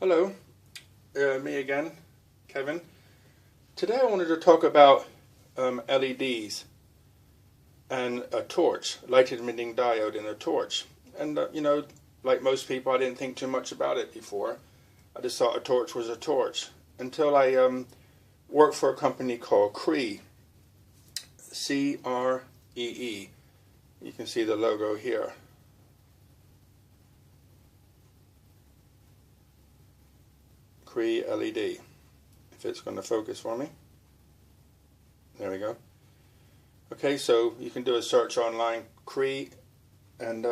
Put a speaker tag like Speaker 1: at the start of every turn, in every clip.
Speaker 1: Hello, me again, Kevin. Today I wanted to talk about LEDs and a torch, light emitting diode in a torch. And like most people, I didn't think too much about it before. I just thought a torch was a torch until I worked for a company called Cree, C-R-E-E. You can see the logo here. Cree LED. If it's going to focus for me. There we go. Okay, so you can do a search online, Cree, and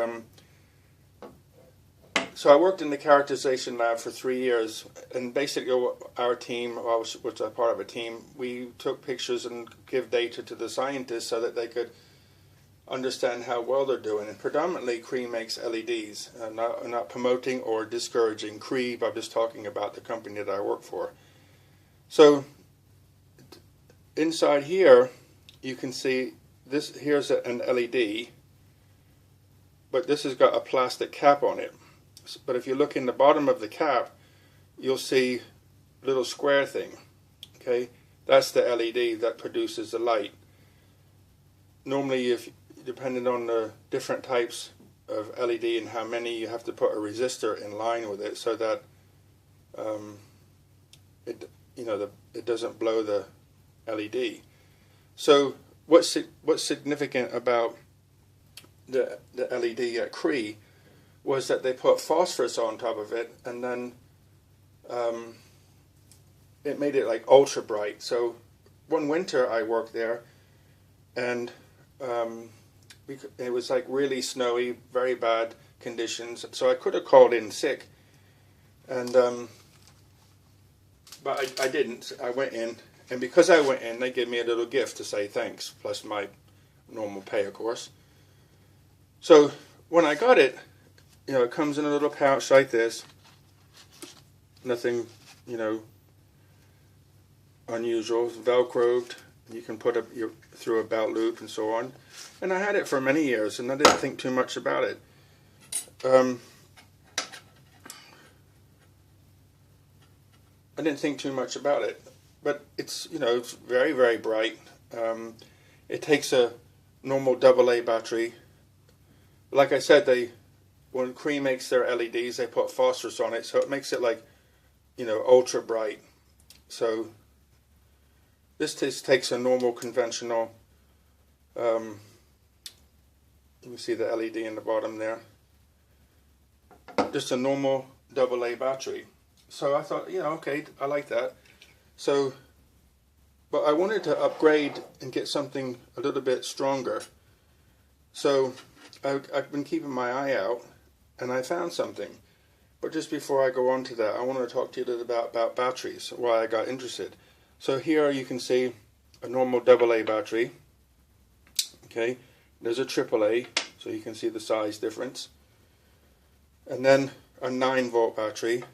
Speaker 1: so I worked in the characterization lab for 3 years, and basically our team, I was a part of a team, we took pictures and give data to the scientists so that they could understand how well they're doing. And predominantly Cree makes LEDs. I'm not promoting or discouraging Cree, but I'm just talking about the company that I work for. So inside here you can see this. Here's an LED, but this has got a plastic cap on it. But if you look in the bottom of the cap, you'll see a little square thing. Okay, that's the LED that produces the light. Normally, depending on the different types of LED and how many, you have to put a resistor in line with it so that it doesn't blow the LED. So what's significant about the LED at Cree was that they put phosphorus on top of it, and then it made it like ultra bright. So one winter I worked there, and it was like really snowy, very bad conditions. So I could have called in sick, and but I didn't. I went in, and because I went in, they gave me a little gift to say thanks, plus my normal pay, of course. So when I got it, it comes in a little pouch like this. Nothing, unusual. It's Velcroed. You can put through a belt loop and so on. And I had it for many years, and I didn't think too much about it. I didn't think too much about it, but it's it's very, very bright. It takes a normal AA battery. Like I said, when Cree makes their LEDs, they put phosphorus on it, so it makes it like ultra bright. So this just takes a normal conventional. You can see the LED in the bottom there. Just a normal AA battery. So I thought, okay, I like that. So, but I wanted to upgrade and get something a little bit stronger. So I've been keeping my eye out, and I found something. But just before I go on to that, I want to talk to you a little about batteries, why I got interested. So here you can see a normal AA battery. Okay, there's a AAA, so you can see the size difference. And then a 9-volt battery.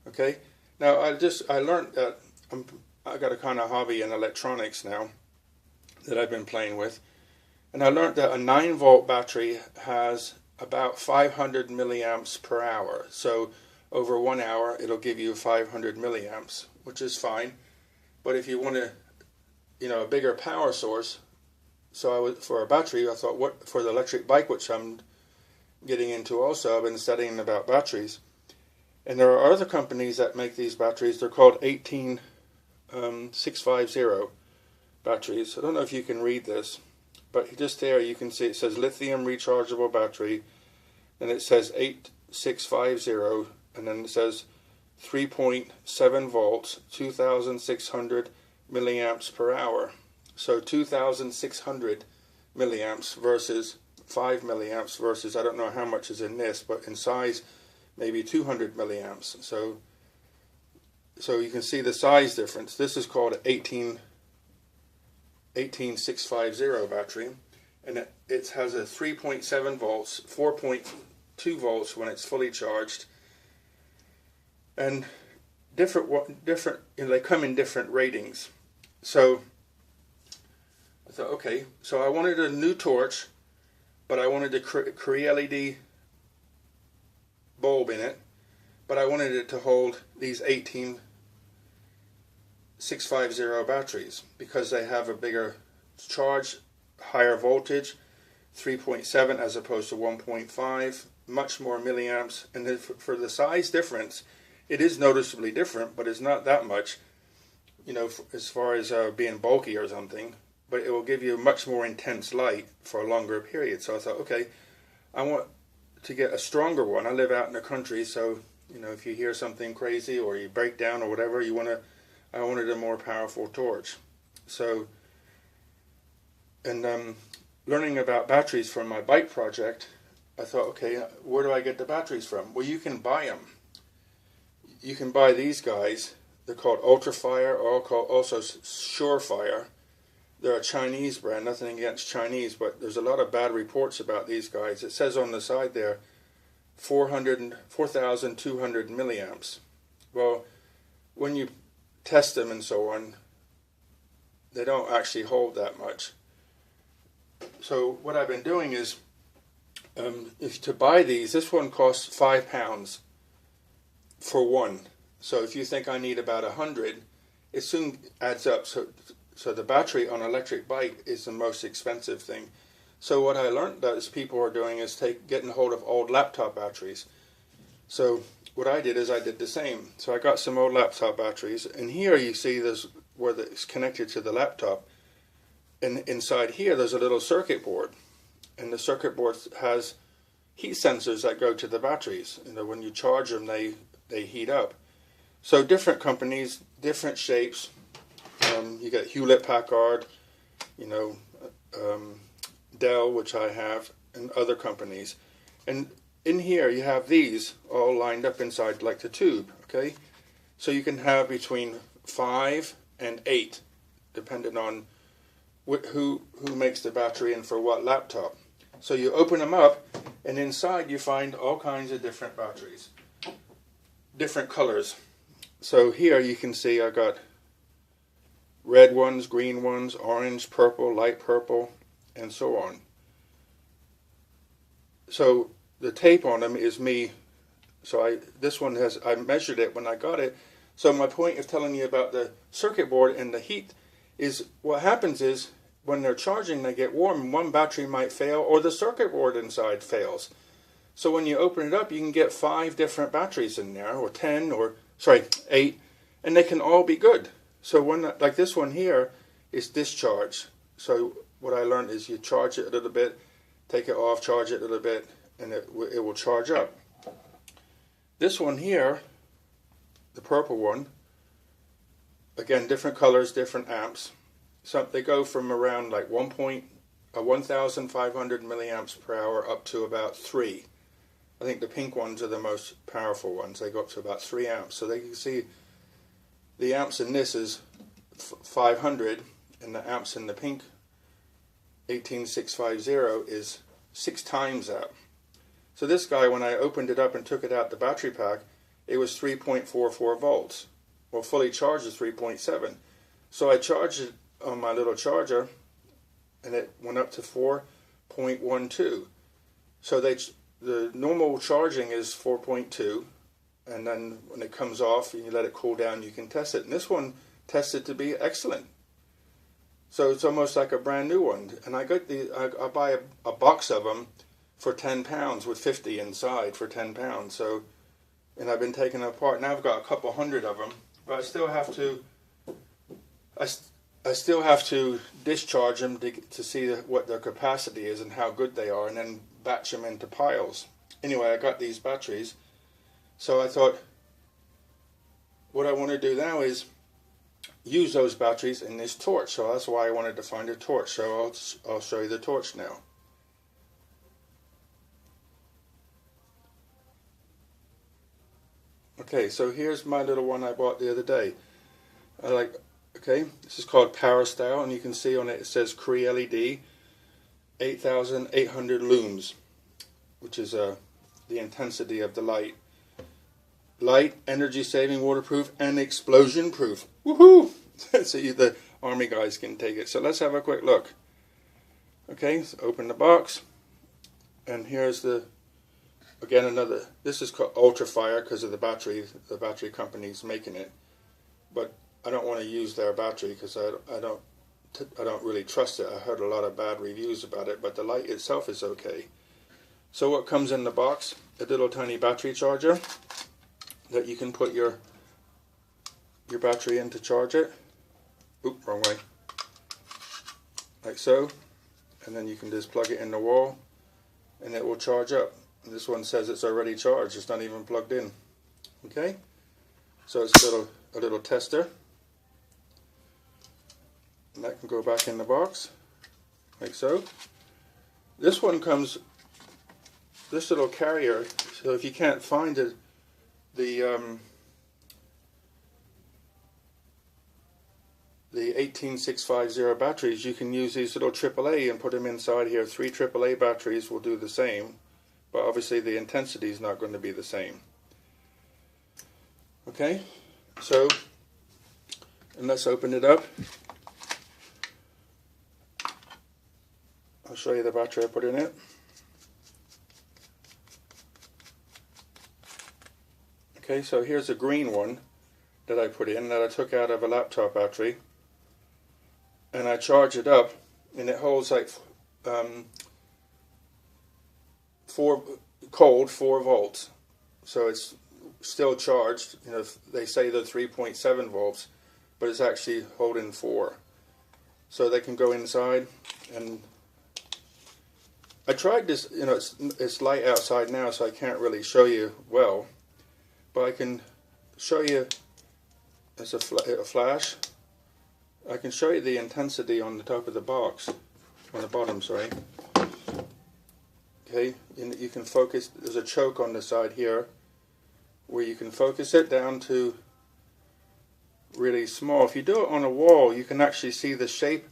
Speaker 1: Okay, now I learned that I got a kind of hobby in electronics now that I've been playing with, and I learned that a 9-volt battery has about 500 milliamps per hour. So over 1 hour, it'll give you 500 milliamps, which is fine. But if you want a bigger power source, so for a battery, I thought, for the electric bike, which I'm getting into also, I've been studying about batteries. And there are other companies that make these batteries. They're called 18650 batteries. I don't know if you can read this, but just there you can see it says lithium rechargeable battery, and it says 8650, and then it says 3.7 volts, 2,600 milliamps per hour. So 2,600 milliamps versus 5 milliamps versus, I don't know how much is in this, but in size maybe 200 milliamps. So you can see the size difference. This is called an 18650 battery, and it has a 3.7 volts, 4.2 volts when it's fully charged, and different. They come in different ratings. So I thought, okay, so I wanted a new torch, but I wanted the Cree LED bulb in it, but I wanted it to hold these 18650 batteries because they have a bigger charge, higher voltage, 3.7 as opposed to 1.5, much more milliamps, and then for the size difference, it is noticeably different, but it's not that much, you know, as far as being bulky or something, but it will give you much more intense light for a longer period. So I thought, okay, I want to get a stronger one. I live out in the country, so, you know, if you hear something crazy or you break down or whatever, I wanted a more powerful torch. So, and learning about batteries from my bike project, I thought, okay, where do I get the batteries from? Well, you can buy them. You can buy these guys. They're called Ultrafire, or also Surefire. They're a Chinese brand, nothing against Chinese, but there's a lot of bad reports about these guys. It says on the side there, 4,200 milliamps. Well, when you test them and so on, they don't actually hold that much. So what I've been doing is, if to buy these, this one costs £5 for one. So if you think I need about 100, it soon adds up. So the battery on an electric bike is the most expensive thing. So what I learned that is people are doing is getting hold of old laptop batteries. So what I did is I did the same. So I got some old laptop batteries, and here you see this where it's connected to the laptop. And inside here there's a little circuit board, and the circuit board has heat sensors that go to the batteries. You know, when you charge them, they heat up. So different companies, different shapes. You got Hewlett-Packard, you know, Dell, which I have, and other companies. And in here you have these all lined up inside like the tube. Okay, so you can have between 5 and 8, depending on who makes the battery and for what laptop. So you open them up, and inside you find all kinds of different batteries, different colors. So here you can see I got red ones, green ones, orange, purple, light purple, and so on. So the tape on them is me. So this one has, I measured it when I got it. So my point of telling you about the circuit board and the heat is what happens is when they're charging, they get warm, and one battery might fail, or the circuit board inside fails. So when you open it up, you can get 5 different batteries in there, or 10, or sorry, 8, and they can all be good. So when, like this one here, is discharge. So what I learned is you charge it a little bit, take it off, charge it a little bit, and it will charge up. This one here, the purple one, again, different colors, different amps. So they go from around like 1,500 milliamps per hour up to about 3. I think the pink ones are the most powerful ones. They go up to about 3 amps. So they can see the amps in this is 500, and the amps in the pink 18650 is 6 times that. So this guy, when I opened it up and took it out the battery pack, it was 3.44 volts. Well, fully charged is 3.7. So I charged it on my little charger, and it went up to 4.12. So the normal charging is 4.2, and then when it comes off and you let it cool down, you can test it. And this one tested to be excellent. So it's almost like a brand new one. And I buy a box of them for £10 with 50 inside for £10. So, and I've been taking them apart. Now I've got a couple hundred of them, but I still have to. I still have to discharge them to see what their capacity is and how good they are, and then batch them into piles. Anyway, I got these batteries, so I thought what I want to do now is use those batteries in this torch. So that's why I wanted to find a torch. So I'll show you the torch now. Okay, so here's my little one I bought the other day. Okay, this is called Power Style, and you can see on it, it says Cree LED 8,800 looms, which is the intensity of the light. Light, energy saving, waterproof, and explosion proof. Woohoo! So the army guys can take it. So let's have a quick look. Okay, so open the box, and here's the again, this is called Ultra Fire because of the battery company's making it. But I don't want to use their battery because I don't really trust it. I heard a lot of bad reviews about it, but the light itself is okay. So what comes in the box? A little tiny battery charger that you can put your battery in to charge it. Oop, wrong way. Like so. And then you can just plug it in the wall and it will charge up. This one says it's already charged, it's not even plugged in. Okay? So it's a little tester. And that can go back in the box, like so. This one comes, this little carrier, so if you can't find it, the 18650 batteries, you can use these little AAA and put them inside here. 3 AAA batteries will do the same, but obviously the intensity is not going to be the same. Okay, so, and let's open it up. I'll show you the battery I put in it. Okay, so here's a green one that I put in, that I took out of a laptop battery. And I charge it up, and it holds like 4 volts. So it's still charged. You know, they say they're 3.7 volts, but it's actually holding 4. So they can go inside. And I tried this, you know, it's light outside now, so I can't really show you well, but I can show you. It's a flash. I can show you the intensity on the top of the box, on the bottom, sorry. Okay, you can focus, there's a choke on the side here where you can focus it down to really small. If you do it on a wall, you can actually see the shape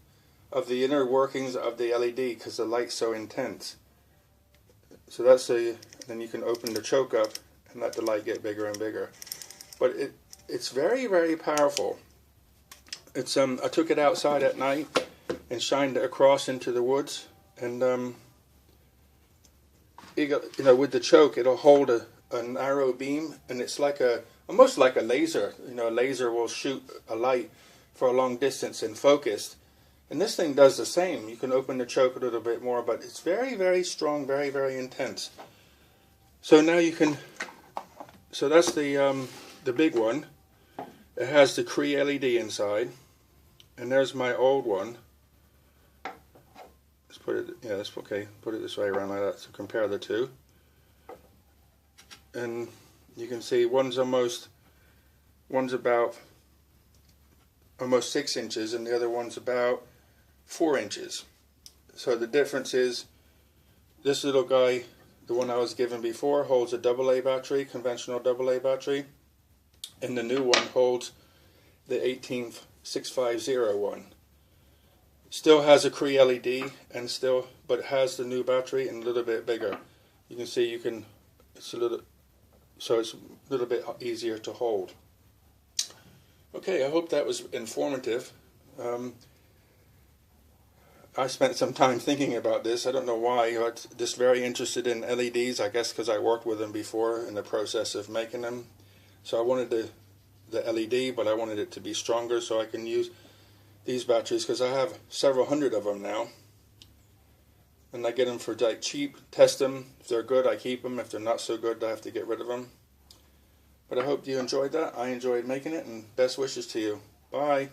Speaker 1: of the inner workings of the LED because the light's so intense. So that's then you can open the choke up and let the light get bigger and bigger. But it's very, very powerful. It's I took it outside at night and shined it across into the woods, and you know, with the choke, it'll hold a narrow beam, and it's like almost like a laser. You know, a laser will shoot a light for a long distance in focus, and this thing does the same. You can open the choke a little bit more, but it's very, very strong, very, very intense. So now you can. So that's the big one. It has the Cree LED inside. And there's my old one. Let's put it, yeah, that's okay. Put it this way around like that to compare the two. And you can see one's about almost 6 inches, and the other one's about 4 inches. So the difference is this little guy, the one I was given before, holds a AA battery, conventional AA battery, and the new one holds the 18650 one. Still has a Cree LED, and but it has the new battery and a little bit bigger. You can see it's a little bit easier to hold. Okay, I hope that was informative. I spent some time thinking about this. I don't know why. I'm just very interested in LEDs, I guess because I worked with them before in the process of making them. So I wanted the LED, but I wanted it to be stronger so I can use these batteries because I have several hundred of them now. And I get them for like cheap, test them. If they're good, I keep them. If they're not so good, I have to get rid of them. But I hope you enjoyed that. I enjoyed making it, and best wishes to you. Bye.